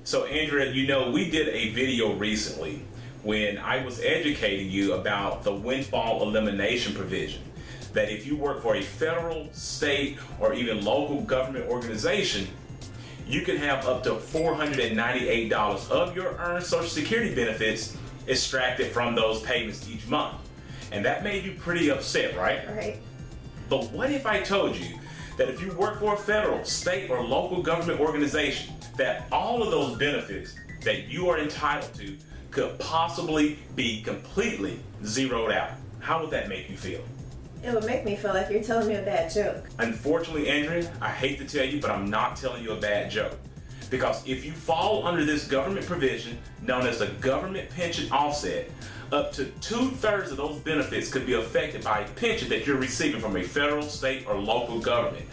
So Andrea, we did a video recently when I was educating you about the windfall elimination provision. That if you work for a federal, state, or even local government organization, you can have up to $498 of your earned Social Security benefits extracted from those payments each month. And that made you pretty upset, right? Right. But what if I told you that if you work for a federal, state, or local government organization, that all of those benefits that you are entitled to could possibly be completely zeroed out? How would that make you feel? It would make me feel like you're telling me a bad joke. Unfortunately, Andrea, I hate to tell you, but I'm not telling you a bad joke. Because if you fall under this government provision known as the government pension offset, up to 2/3 of those benefits could be affected by a pension that you're receiving from a federal, state, or local government.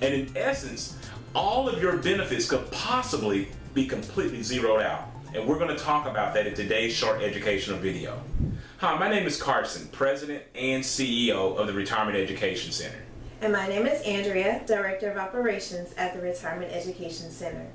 And in essence, all of your benefits could possibly be completely zeroed out. And we're going to talk about that in today's short educational video. Hi, my name is Carson, President and CEO of the Retirement Education Center. And my name is Andrea, Director of Operations at the Retirement Education Center.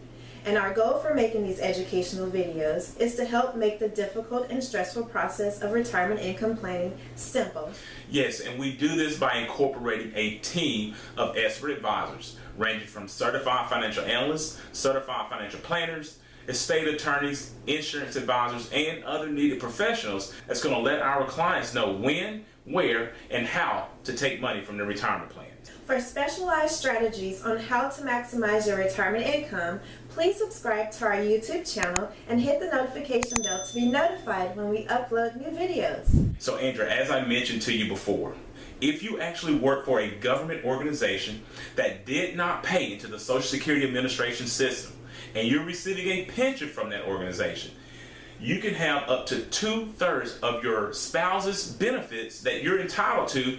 And our goal for making these educational videos is to help make the difficult and stressful process of retirement income planning simple. Yes, and we do this by incorporating a team of expert advisors, ranging from certified financial analysts, certified financial planners, estate attorneys, insurance advisors, and other needed professionals that's going to let our clients know when, where, and how to take money from their retirement plan. For specialized strategies on how to maximize your retirement income, please subscribe to our YouTube channel and hit the notification bell to be notified when we upload new videos. So Andrea, as I mentioned to you before, if you actually work for a government organization that did not pay into the Social Security Administration system, and you're receiving a pension from that organization, you can have up to 2/3 of your spouse's benefits that you're entitled to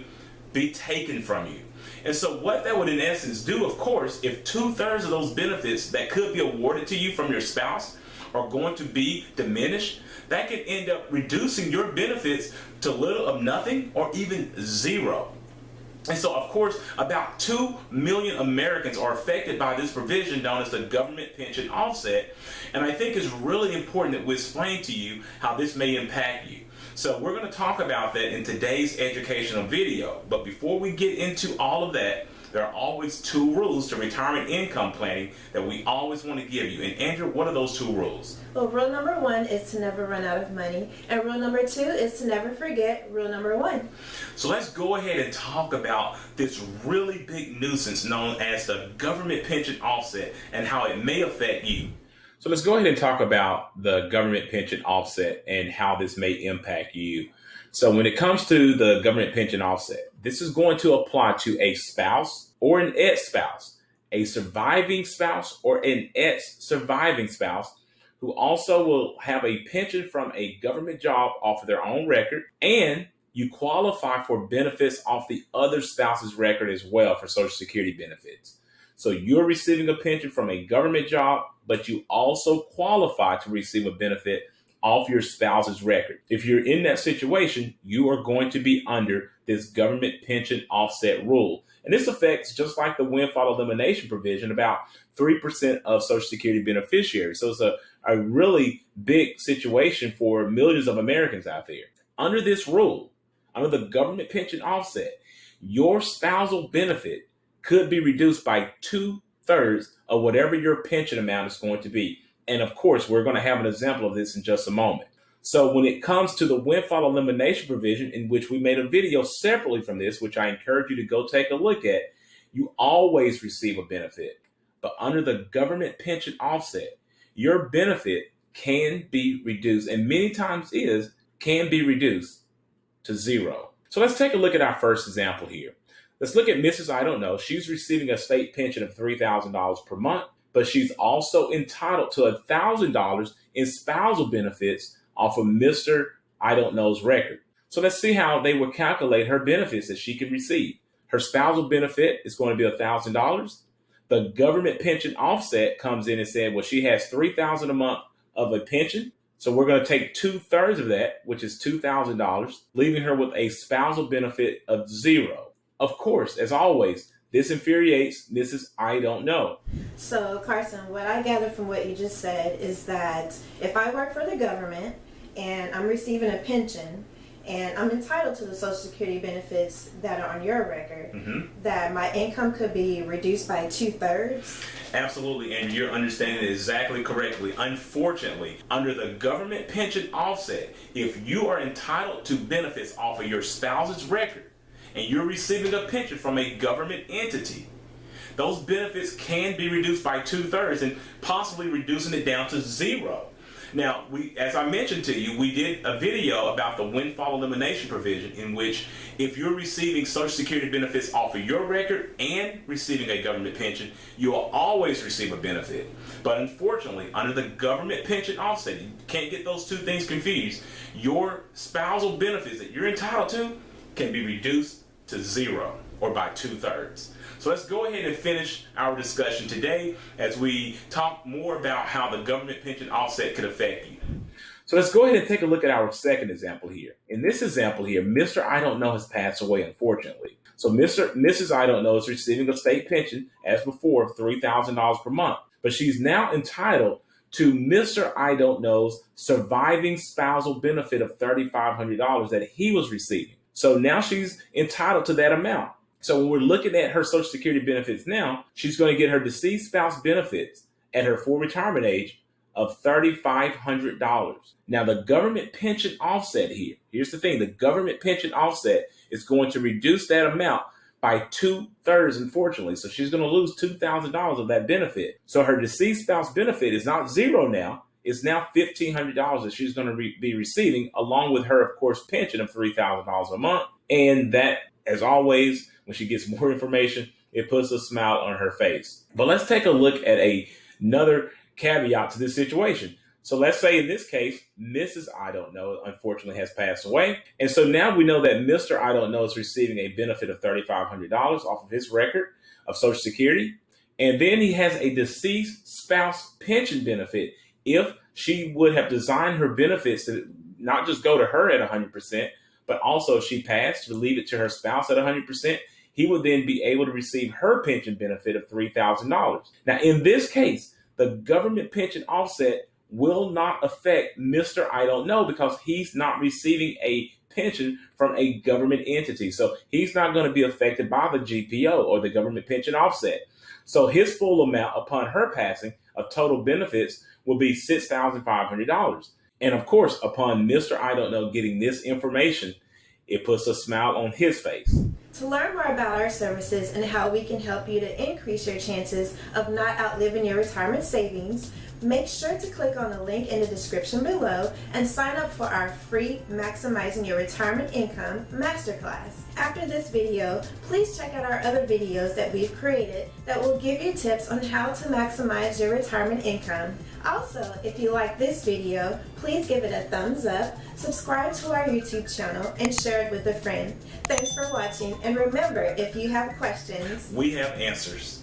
be taken from you. And so what that would in essence do, of course, if 2/3 of those benefits that could be awarded to you from your spouse are going to be diminished, that could end up reducing your benefits to little of nothing or even zero. And so, of course, about 2 million Americans are affected by this provision known as the government pension offset. And I think it's really important that we explain to you how this may impact you. So we're going to talk about that in today's educational video. But before we get into all of that, there are always 2 rules to retirement income planning that we always want to give you. And Andrew, what are those 2 rules? Well, rule number 1 is to never run out of money. And rule number 2 is to never forget rule number 1. So let's go ahead and talk about this really big nuisance known as the government pension offset and how it may affect you. So let's go ahead and talk about the government pension offset and how this may impact you. So when it comes to the government pension offset, this is going to apply to a spouse or an ex-spouse, a surviving spouse or an ex-surviving spouse who also will have a pension from a government job off of their own record, and you qualify for benefits off the other spouse's record as well for Social Security benefits. So you're receiving a pension from a government job, but you also qualify to receive a benefit off your spouse's record. If you're in that situation, you are going to be under this government pension offset rule. And this affects, just like the windfall elimination provision, about 3% of Social Security beneficiaries. So it's a really big situation for millions of Americans out there. Under this rule, under the government pension offset, your spousal benefit could be reduced by 2/3 of whatever your pension amount is going to be. And of course, we're going to have an example of this in just a moment. So when it comes to the windfall elimination provision, in which we made a video separately from this, which I encourage you to go take a look at, you always receive a benefit. But under the government pension offset, your benefit can be reduced, and many times can be reduced to 0. So let's take a look at our first example here. Let's look at Mrs. I don't know. She's receiving a state pension of $3,000 per month, but she's also entitled to $1,000 in spousal benefits off of Mr. I don't know's record. So let's see how they will calculate her benefits that she can receive. Her spousal benefit is going to be $1,000. The government pension offset comes in and said, well, she has $3,000 a month of a pension. So we're going to take 2/3 of that, which is $2,000, leaving her with a spousal benefit of 0. Of course, as always, This infuriates Mrs. I don't know. So, Carson, what I gather from what you just said is that if I work for the government and I'm receiving a pension and I'm entitled to the Social Security benefits that are on your record, that my income could be reduced by 2/3? Absolutely, and you're understanding it exactly correctly. Unfortunately, under the government pension offset, if you are entitled to benefits off of your spouse's record and you're receiving a pension from a government entity, those benefits can be reduced by 2/3 and possibly reducing it down to 0. Now, as I mentioned to you, we did a video about the windfall elimination provision in which if you're receiving Social Security benefits off of your record and receiving a government pension, you will always receive a benefit. But unfortunately, under the government pension offset, you can't get those two things confused. Your spousal benefits that you're entitled to can be reduced to 0 or by 2/3. So let's go ahead and finish our discussion today as we talk more about how the government pension offset could affect you. So let's go ahead and take a look at our second example here. In this example here, Mr. I don't know has passed away, unfortunately. So Mrs. I don't know is receiving a state pension, as before, of $3,000 per month. But she's now entitled to Mr. I don't know's surviving spousal benefit of $3,500 that he was receiving. So now she's entitled to that amount. So when we're looking at her Social Security benefits now, she's going to get her deceased spouse benefits at her full retirement age of $3,500. Now the government pension offset here's the thing, the government pension offset is going to reduce that amount by 2/3, unfortunately. So she's going to lose $2,000 of that benefit. So her deceased spouse benefit is not 0 now. It's now $1,500 that she's going to be receiving, along with her, of course, pension of $3,000 a month. And that, as always, when she gets more information, it puts a smile on her face. But let's take a look at another caveat to this situation. So let's say in this case, Mrs. I don't know, unfortunately, has passed away. And so now we know that Mr. I don't know is receiving a benefit of $3,500 off of his record of Social Security. And then he has a deceased spouse pension benefit if she would have designed her benefits to not just go to her at 100%, but also if she passed, to leave it to her spouse at 100%, he would then be able to receive her pension benefit of $3,000. Now, in this case, the government pension offset will not affect Mr. I don't know because he's not receiving a pension from a government entity. So he's not going to be affected by the GPO or the government pension offset. So his full amount upon her passing of total benefits will be $6,500. And of course, upon Mr. I don't know getting this information, it puts a smile on his face. To learn more about our services and how we can help you to increase your chances of not outliving your retirement savings, make sure to click on the link in the description below and sign up for our free Maximizing Your Retirement Income Masterclass. After this video, please check out our other videos that we've created that will give you tips on how to maximize your retirement income. Also, if you like this video, please give it a thumbs up, subscribe to our YouTube channel, and share it with a friend. Thanks for watching, and remember, if you have questions, we have answers.